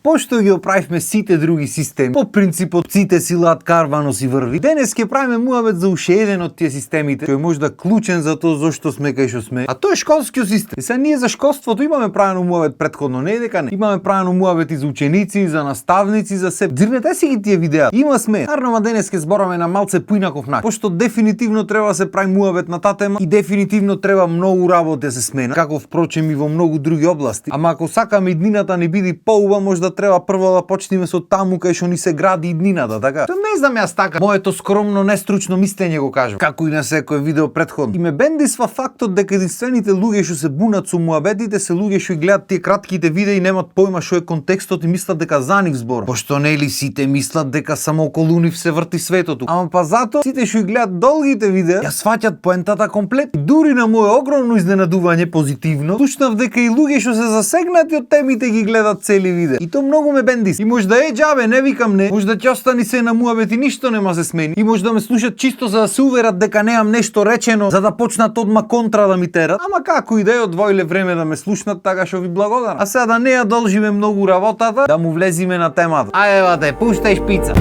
Пошто ги оправивме сите други системи, по принципот сите си лад карвано си врви, денес ќе правиме муавет за уште еден од тие системите, кој е можда клучен за тоа зошто сме кај што сме, а тоа е школскиот систем. И сега ние за школството имаме правено муавет претходно, не е дека не. Имаме правено муавет и за ученици, и за наставници, за се. Дзирнете си ги тие видеа. Има сме. Арнама денес ќе збораме на малце поинаков начин, пошто дефинитивно треба да се прави муавет на таа тема и дефинитивно треба многу работа да се смена, како впрочем и во многу други области. Ама ако сакаме иднината не биде можда треба прво да почнеме со таму кај што ни се гради иднината, така? Тоа не знам јас така. Моето скромно нестручно мислење го кажам. Како и на секој видео претходно. И ме бендисва фактот дека единствените луѓе што се бунат со муабетите се луѓе што гледаат тие кратките видеа и немаат појма што е контекстот и мислат дека за нив збор. Пошто нели сите мислат дека само околу нив се врти светот. Ама па затоа сите што гледаат долгите видеа ја сваќаат поентата комплет. И дури на мое огромно изненадување позитивно, слушнав дека и луѓе што се засегнати од темите ги гледаат цели видеа. И тоа многу ме бендис. И можда џабе, не викам не. Можда ќе остани се на муабет и ништо нема се смени. И можда ме слушат чисто за да се уверат дека немам нешто речено, за да почнат одма контра да ми терат. Ама како и да е, одвоиле време да ме слушнат, така што ви благодарам. А сега да не ја должиме многу работата, да му влезиме на темата. Ајде, пуштај шпица.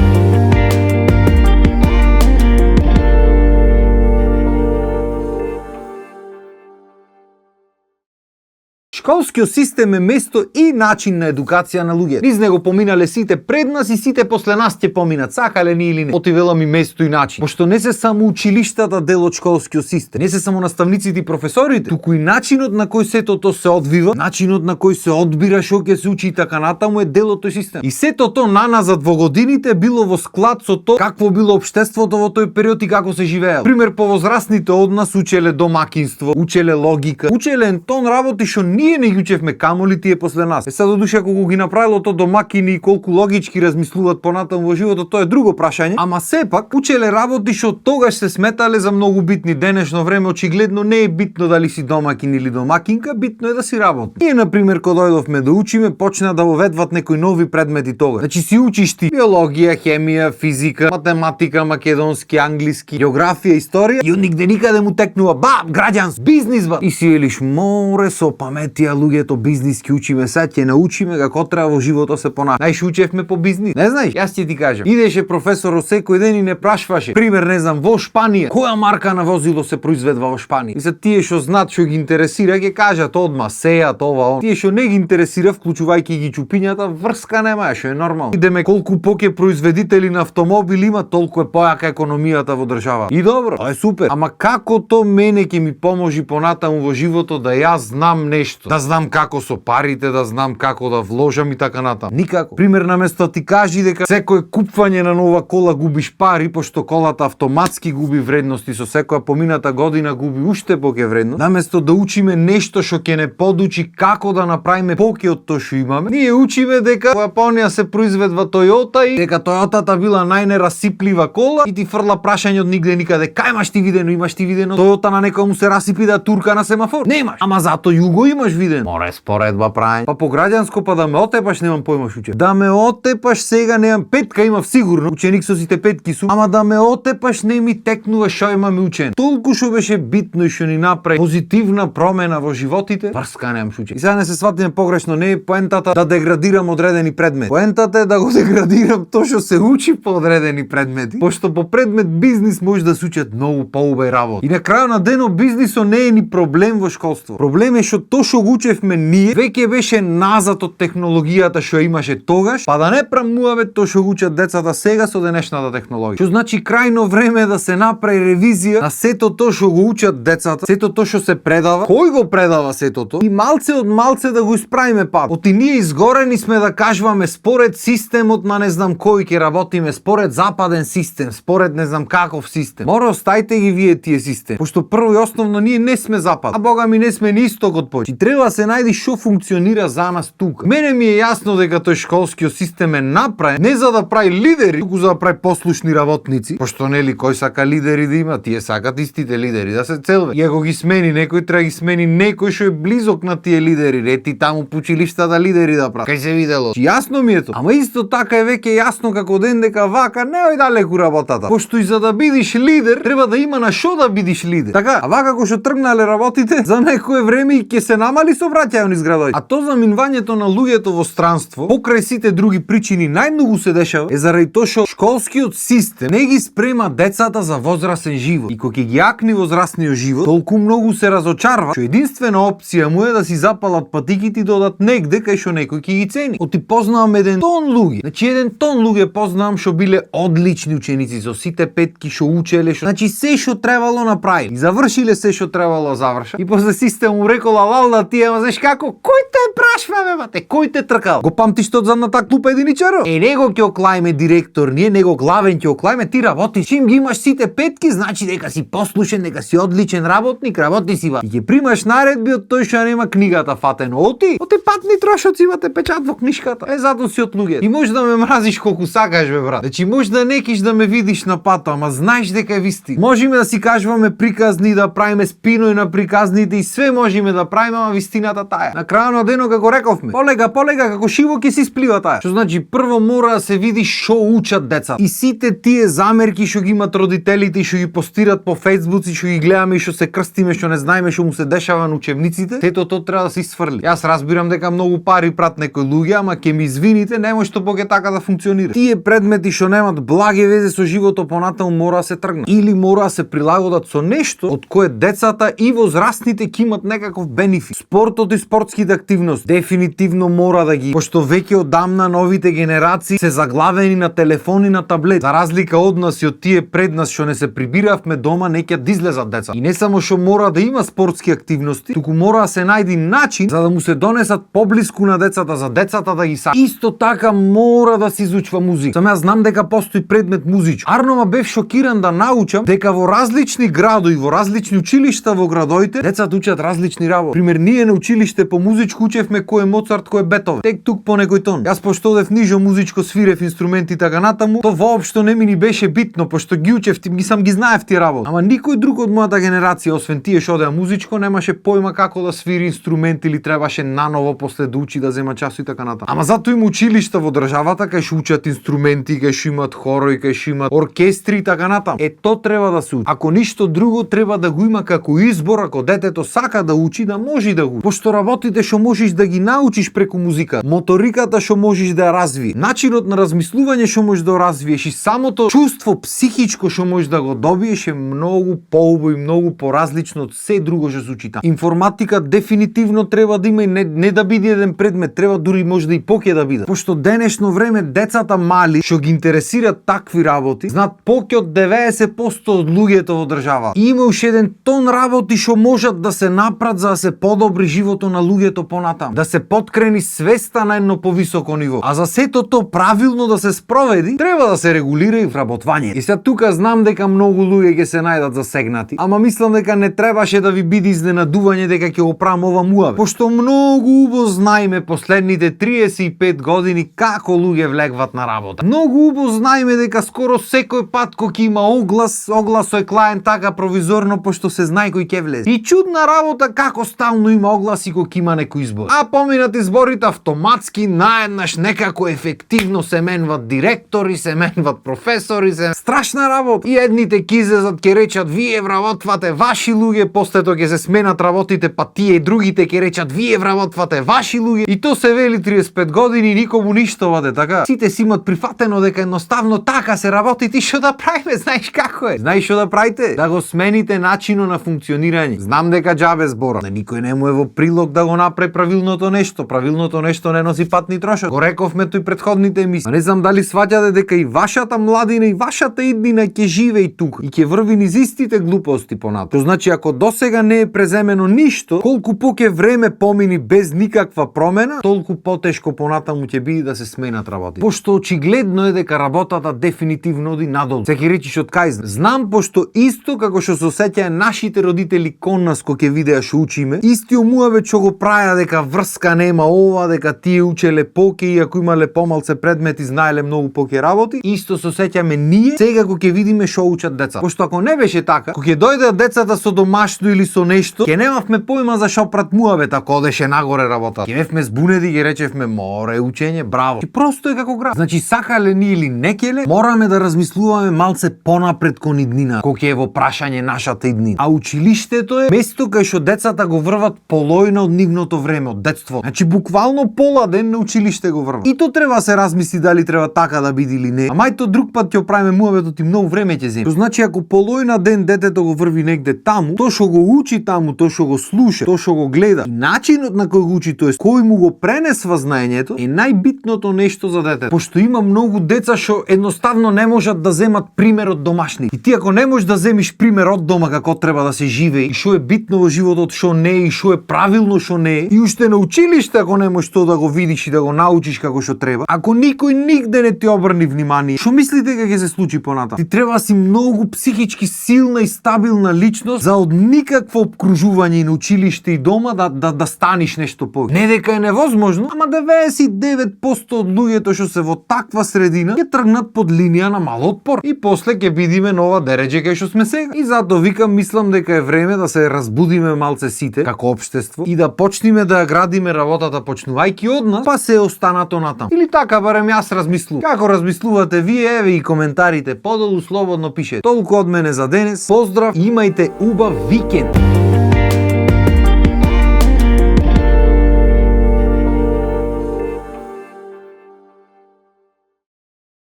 Школскиот систем е место и начин на едукација на луѓе. Низ него поминале сите пред нас и сите после нас ќе поминат, сакале ни или не. Отивела ми место и начин. Пошто не се само училиштата дел од школскиот систем, не се само наставниците и професорите, туку и начинот на кој сето тоа се одвива, начинот на кој се одбира што ќе се учи и така натаму е дел од тој систем. И сето тоа наназад во годините било во склад со тоа какво било општеството во тој период и како се живеело. Пример, повозрастните од нас учеле домакинство, учеле логика, учеле тон работи што ние не ги учевме, камоли тие после нас. Сега додуша кога ги направило тоа домакини и колку логички размислуваат понатаму во животот, тоа е друго прашање, ама сепак учеле работи што тогаш се сметале за многу битни. Денешно време очигледно не е битно дали си домакин или домакинка, битно е да си работи. Ние на пример кога дојдовме да учиме, почна да воведват некои нови предмети тогаш. Значи си учиш ти биологија, хемија, физика, математика, македонски, англиски, географија, историја и од нигде никаде му текнува граѓанс, бизнис и си велиш море со паметија луѓето бизниски учиме, сега ќе научиме како треба во животот се понаша. Најше учевме по бизнис. Не знаеш, јас ќе ти кажам. Идеше професорот секој ден и не прашваше. Пример, не знам, во Шпанија, која марка на возило се произведува во Шпанија? И за тие што знаат што ги интересира, ќе кажат одма Сеат, ова, он. Тие што не ги интересира, вклучувајќи ги чупињата, врска нема, што е нормално. Идеме колку поќе производители на автомобили има, толку е појака економијата во држава. И добро, тоа е супер. Ама како то мене ќе ми поможи понатаму во животот да јас знам нешто? Да знам како со парите, да знам како да вложам и така натаму. Никако. Пример, наместо ти кажи дека секое купување на нова кола губиш пари, пошто колата автоматски губи вредност и со секоја помината година губи уште поќе вредност, наместо да учиме нешто што ќе не подучи како да направиме поќе од тоа што имаме, ние учиме дека во Јапонија се произведува Toyota и дека Toyotата била најнерасиплива кола и ти фрла прашање од нигде никаде. Кај имаш ти видено? Имаш ти видено Toyota на некој му се расипи да турка на семафор? Немаш. Ама зато Југо имаш видено. Море споредба прави. Па по граѓанско па да ме отепаш немам појма што учам. Да ме отепаш сега немам петка имав сигурно. Ученик со сите петки сум. Ама да ме отепаш не ми текнува што имаме учен. Толку што беше битно и што ни направи позитивна промена во животите. Врска немам што учам. И сега не се сватиме погрешно, не е поентата да деградирам одредени предмети. Поентата е да го деградирам тоа што се учи по одредени предмети. Пошто по предмет бизнис може да се учат многу поубави работи. И на крајот на денот бизнисот не е ни проблем во школство. Проблем е што тоа што го учевме ние веќе беше назад од технологијата што имаше тогаш, па да не прамуваме тоа што го учат децата сега со денешната технологија. Што значи крајно време да се направи ревизија на сето тоа што го учат децата, сето тоа што се предава, кој го предава сето тоа и малце од малце да го исправиме пат. Оти ние изгорени сме да кажуваме според системот на не знам кој ќе работиме, според западен систем, според не знам каков систем. Мора оставите ги вие тие системи, пошто прво и основно ние не сме запад, а бога ми не сме ни истокот почи. Треба да се најде што функционира за нас тука. Мене ми е јасно дека тој школскиот систем е направен не за да прави лидери, туку за да прави послушни работници, пошто нели кој сака лидери да има, тие сакат истите лидери да се целве. И ако ги смени некој, треба ги смени некој што е близок на тие лидери, рети таму по училиштата лидери да прави. Кај се видело. Јасно ми е тоа. Ама исто така е веќе јасно како ден дека вака не ој далеку работата. Пошто и за да бидиш лидер, треба да има на што да бидиш лидер. Така, а вака како што тргнале работите, за некое време и ќе се намали дали се враќаjo низ градоите. А то заминувањето на луѓето во странство, покрај сите други причини, најмногу се дешава е заради тоа што школскиот систем не ги спрема децата за возрастен живот. И кога ги акни возрастниот живот, толку многу се разочарва што единствена опција му е да си запалат патиките и да одат негде кај што некој ќе ги цени. Оти познавам еден тон луѓе. Значи еден тон луѓе познавам што биле одлични ученици со сите петки што учеле, значи се што требало направиле. И завршиле се што требало завршат. И после систем му рекол лалда ти, ама знаеш како, кој те прашва бе бате, кој те тркал? Го памтиш од задната клупа единичаро? Него ќе оклајме директор, ние него главен ќе оклајме, ти работиш. Чим ги имаш сите петки, значи дека си послушен, дека си одличен работник, работи си ба. И ќе примаш наредби од тој што нема книгата фатено. Оти патни трошоци имате печат во книжката. Затоа си од луѓе. И можеш да ме мразиш колку сакаш бе брат. Значи можеш да некиш да ме видиш на пато, ама знаеш дека е вистина. Можеме да си кажуваме приказни, да правиме спиној на приказните и све можеме да правиме, ама вистината таа. На крајот на денот како рековме, полега како шиво ќе си сплива таа. Што значи прво мора да се види што учат децата. И сите тие замерки што ги имат родителите и што ги постираат по Facebook и што ги гледаме и што се крстиме, што не знаеме што му се дешава на учебниците, сето тоа треба да се исфрли. Јас разбирам дека многу пари прат некои луѓе, ама ќе ми извините, не може што поќе така да функционира. Тие предмети што немаат благи везе со животот понатаму мора да се тргнат или мора да се прилагодат со нешто од кое децата и возрастните ќе имат некаков бенефит. Спортот и спортските активности дефинитивно мора да ги, пошто веќе одамна новите генерации се заглавени на телефони, на таблет. За разлика од нас и од тие пред нас што не се прибиравме дома, не ќе излезат деца. И не само што мора да има спортски активности, туку мора да се најди начин за да му се донесат поблиску на децата, за децата да ги са. Исто така мора да се изучува музика. Сам јас знам дека постои предмет музичко. Арнома бев шокиран да научам дека во различни градови, во различни училишта во градоите, децата учат различни работи. Пример, ние на училиште по музичко учевме кој е Моцарт, кој е Бетовен. Тек тук по некој тон. Јас пошто одев нижо музичко свирев инструменти така натаму, то воопшто не ми ни беше битно, пошто ги учев, ги знаев тие работи. Ама никој друг од мојата генерација, освен тие што одеа музичко, немаше појма како да свири инструмент или требаше наново после да учи да зема час и така натаму. Ама затоа има училишта во државата кај што учат инструменти, кај што имаат хорови, кај што имаат оркестри и така натаму. То треба да се учи. Ако ништо друго треба да го има како избор, ако детето сака да учи, да може да го учи. Пошто работите што можеш да ги научиш преку музика, моториката што можеш да ја развие, начинот на размислување што можеш да го развиеш и самото чувство психичко што можеш да го добиеш е многу поубаво и многу поразлично од се друго што се учи таму. Информатика дефинитивно треба да има и не да биде еден предмет, треба дури може да и поќе да биде. Пошто денешно време децата мали што ги интересираат такви работи, знаат поќе од 90% од луѓето во држава. И има уште еден тон работи што можат да се направат за да се подобри животот на луѓето понатаму, да се поткрени свеста на едно повисоко ниво. А за сето тоа правилно да се спроведи, треба да се регулира и вработвање. И сега тука знам дека многу луѓе ќе се најдат засегнати, ама мислам дека не требаше да ви биде изненадување дека ќе го правам ова муаве. Пошто многу убаво знаеме последните 35 години како луѓе влегват на работа. Многу убаво знаеме дека скоро секој пат кога ќе има огласот е клаен така провизорно пошто се знае кој ќе влезе. И чудна работа како стално има огласи кога има некој избор. А поминат изборите автоматски наеднаш некако ефективно се менват директори, се менват професори, страшна работа. И едните ќе излезат ќе речат вие вработвате ваши луѓе, после тоа ќе се сменат работите, па тие и другите ќе речат вие вработвате ваши луѓе. И то се вели 35 години никому ништо ваде, така. Сите си имат прифатено дека едноставно така се работи, ти што да правиме, знаеш како е. Знаеш што да правите? Да го смените начинот на функционирање. Знам дека џабе збора. На никој не му е во прилог да го направи правилното нешто. Правилното нешто не носи патни трошок. Го рековме тој претходните емисии. Не знам дали сваќате дека и вашата младина и вашата иднина ќе живее и тука и ќе врви низ истите глупости понатаму. Тоа значи ако досега не е преземено ништо, колку поќе време помини без никаква промена, толку потешко понатаму ќе биде да се сменат работите. Пошто очигледно е дека работата дефинитивно оди надолу. Се ќе речиш од кај знам, пошто исто како што се осеќаја нашите родители кон нас кога ќе видеа што учиме, исти умуаве што го праја дека врска нема ова, дека тие учеле поќе и ако имале помалце предмети знаеле многу поќе работи, исто се осеќаме ние сега кога ќе видиме што учат деца. Пошто ако не беше така, кога ќе дојдеат децата со домашно или со нешто, ќе немавме појма за што прат муавет ако одеше нагоре работа. Ќе бевме збунети, ќе речевме море учење, браво. И просто е како град. Значи сакале ни или не келе, мораме да размислуваме малце понапред кон иднина, кога ќе е во прашање нашата иднина. А училиштето е место кај што децата го врват по полојна од нивното време, од детство. Значи буквално пола ден на училиште го врват. И то треба се размисли дали треба така да биде или не. Ама и то друг пат ќе правиме муабетот и многу време ќе земе. То значи ако полојна ден детето го врви негде таму, то што го учи таму, то што го слуша, то што го гледа, и начинот на кој го учи, тоест кој му го пренесва знаењето, е најбитното нешто за детето. Пошто има многу деца што едноставно не можат да земат пример од домашни. И ти ако не можеш да земиш пример од дома како треба да се живее и што е битно во животот, што не е и што е правилно, што не е, и уште на училиште ако не можеш тоа да го видиш и да го научиш како што треба, ако никој нигде не ти обрни внимание, што мислите дека ќе се случи понатаму? Ти треба да си многу психички силна и стабилна личност за од никакво обкружување на училиште и дома да станеш нешто повеќе. Не дека е невозможно, ама 99% од луѓето што се во таква средина ќе тргнат под линија на мал отпор и после ќе бидиме нова дереđe кај што сме сега. И затоа викам, мислам дека е време да се разбудиме малце сите како општество и да почнеме да градиме работата почнувајќи од нас, па се останато натаму. Или така барем јас размислувам. Како размислувате вие, еве и коментарите подолу, слободно пишете. Толку од мене за денес. Поздрав и имајте убав викенд.